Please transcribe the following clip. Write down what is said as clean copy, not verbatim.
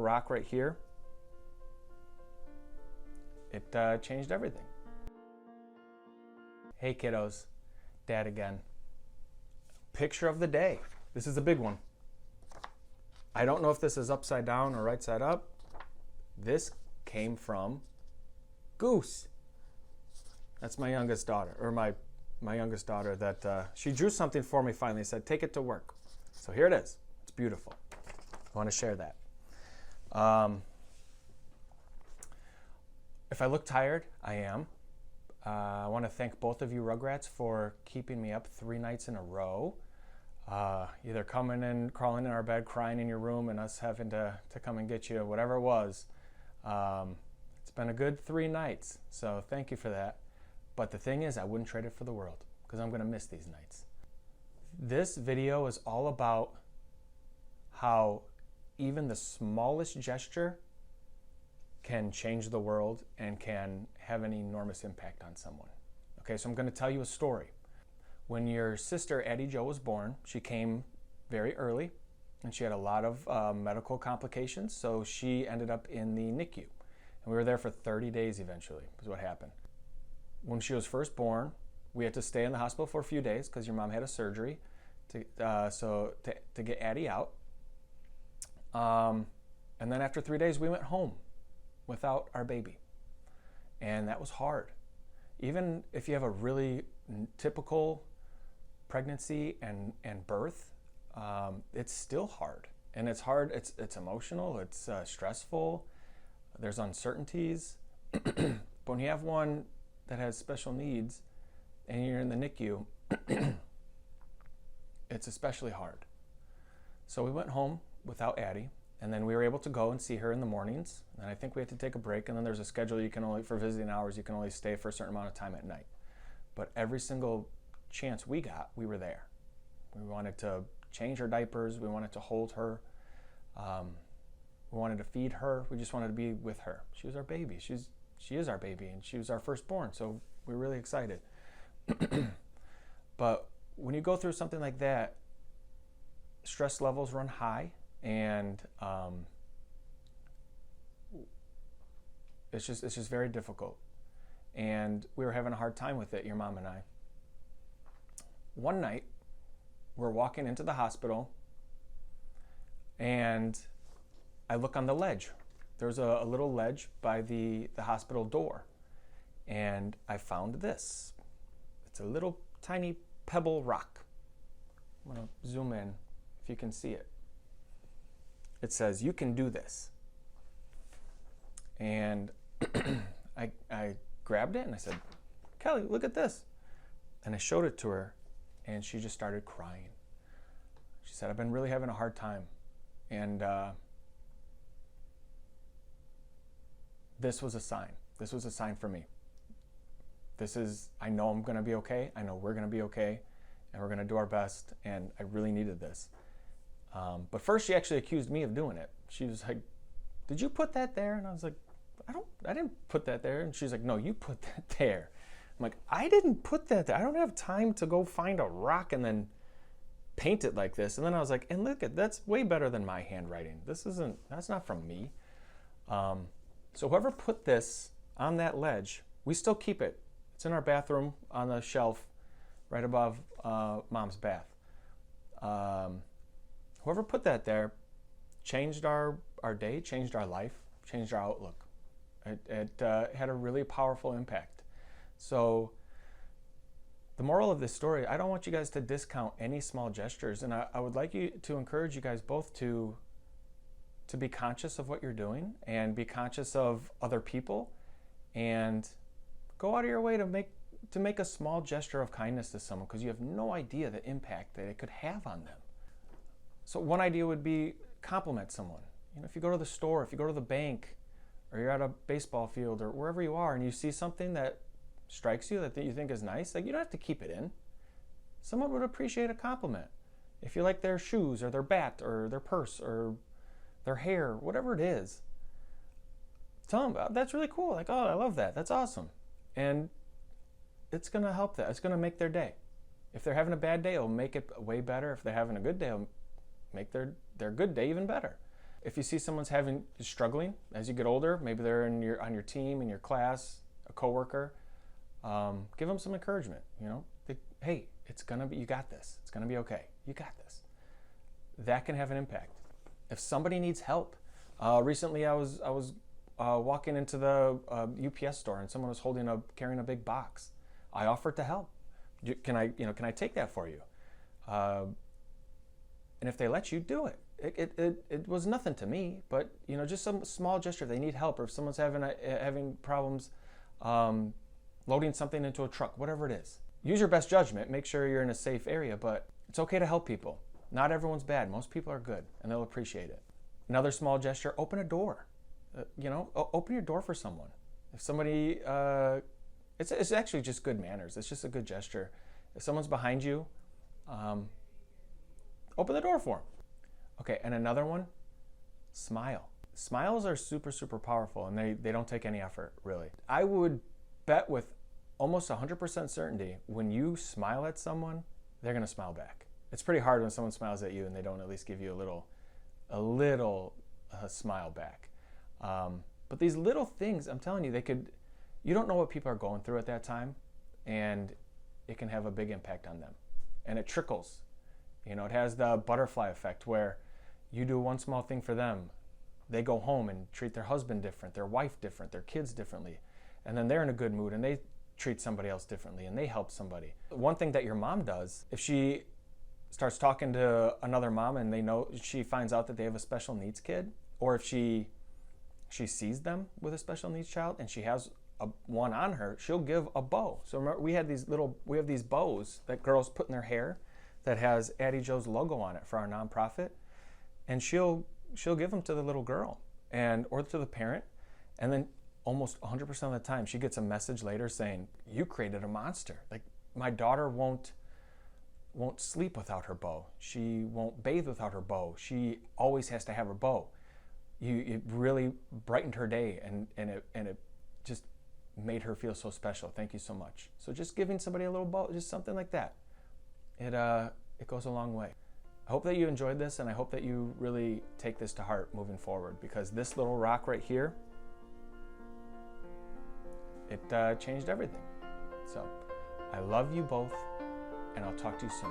rock right here, it changed everything. Hey kiddos, Dad again. Picture of the day. This is a big one. I don't know if this is upside down or right side up. This came from Goose. That's my youngest daughter, or my youngest daughter that she drew something for me finally, said, take it to work. So here it is. It's beautiful. I want to share that. If I look tired, I am. I want to thank both of you Rugrats for keeping me up 3 nights in a row. Either coming in, crawling in our bed, crying in your room, and us having to come and get you, whatever it was. It's been a good 3 nights, so thank you for that. But the thing is, I wouldn't trade it for the world, because I'm going to miss these nights. This video is all about how even the smallest gesture can change the world and can have an enormous impact on someone. Okay, so I'm going to tell you a story. When your sister Addi Jo was born, she came very early and she had a lot of medical complications, so she ended up in the NICU. And we were there for 30 days eventually, is what happened. When she was first born, we had to stay in the hospital for a few days because your mom had a surgery to get Addi out. And then after 3 days, we went home without our baby. And that was hard. Even if you have a really typical pregnancy and birth, it's still hard. And it's hard, it's emotional, it's stressful, there's uncertainties. But when you have one that has special needs and you're in the NICU, it's especially hard. So we went home without Addi, and then we were able to go and see her in the mornings. And I think we had to take a break, and then there's a schedule you can only, for visiting hours, you can only stay for a certain amount of time at night. But every single chance we got, we were there. We wanted to change her diapers, we wanted to hold her, we wanted to feed her, we just wanted to be with her. She was our baby, she is our baby, and she was our firstborn, so we were really excited. But when you go through something like that, stress levels run high, and it's just very difficult. And we were having a hard time with it, your mom and I. One night, we're walking into the hospital, and I look on the ledge. There's a little ledge by the hospital door, and I found this. It's a little tiny pebble rock. I'm gonna zoom in if you can see it. It says, "You can do this." And I grabbed it and I said, "Kelly, look at this." And I showed it to her, and she just started crying. She said, "I've been really having a hard time." And this was a sign. This was a sign for me. I know I'm gonna be okay. I know we're gonna be okay, and we're gonna do our best, and I really needed this. But first she actually accused me of doing it. She was like, "Did you put that there?" And I was like, I didn't put that there. And she's like, "No, you put that there." I'm like, "I didn't put that there. I don't have time to go find a rock and then paint it like this." And then I was like, "And look that's way better than my handwriting. That's not from me." So whoever put this on that ledge, we still keep it. It's in our bathroom on the shelf right above Mom's bath. Whoever put that there changed our day, changed our life, changed our outlook. It had a really powerful impact. So the moral of this story, I don't want you guys to discount any small gestures, and I would like you to encourage you guys both to be conscious of what you're doing and be conscious of other people, and go out of your way to make a small gesture of kindness to someone, because you have no idea the impact that it could have on them. So one idea would be compliment someone. You know, if you go to the store, if you go to the bank, or you're at a baseball field, or wherever you are, and you see something that strikes you, that you think is nice, like, you don't have to keep it in. Someone would appreciate a compliment. If you like their shoes, or their bat, or their purse, or their hair, whatever it is, tell them, "That's really cool. Like, oh, I love that. That's awesome." And it's gonna help that. It's gonna make their day. If they're having a bad day, it'll make it way better. If they're having a good day, it'll make their good day even better. if you see someone's struggling as you get older, maybe they're on your team, in your class, a coworker, give them some encouragement. Hey, you got this. It's gonna be okay. You got this. That can have an impact. If somebody needs help, recently I was walking into the UPS store and someone was carrying a big box. I offered to help. Can I take that for you? And if they let you, do it. It was nothing to me, but just some small gesture. If they need help, or if someone's having problems loading something into a truck, whatever it is. Use your best judgment. Make sure you're in a safe area, but it's okay to help people. Not everyone's bad. Most people are good, and they'll appreciate it. Another small gesture: open a door. Open your door for someone. If somebody, it's actually just good manners. It's just a good gesture. If someone's behind you, open the door for them. Okay, and another one, smile. Smiles are super, super powerful, and they don't take any effort, really. I would bet with almost 100% certainty, when you smile at someone, they're gonna smile back. It's pretty hard when someone smiles at you and they don't at least give you a little smile back. But these little things, I'm telling you, you don't know what people are going through at that time, and it can have a big impact on them. And it trickles. It has the butterfly effect where you do one small thing for them, they go home and treat their husband different, their wife different, their kids differently, and then they're in a good mood and they treat somebody else differently and they help somebody. One thing that your mom does, if she starts talking to another mom and she finds out that they have a special needs kid, or if she sees them with a special needs child and she has one on her, she'll give a bow. So remember, we have these bows that girls put in their hair that has Addi Jo's logo on it for our nonprofit, and she'll give them to the little girl or to the parent, and then almost 100% of the time she gets a message later saying, "You created a monster. Like, my daughter won't sleep without her bow. She won't bathe without her bow. She always has to have her bow. It really brightened her day, and it just made her feel so special. Thank you so much." So just giving somebody a little bow, just something like that, it goes a long way. I hope that you enjoyed this, and I hope that you really take this to heart moving forward, because this little rock right here, it changed everything. So I love you both, and I'll talk to you soon.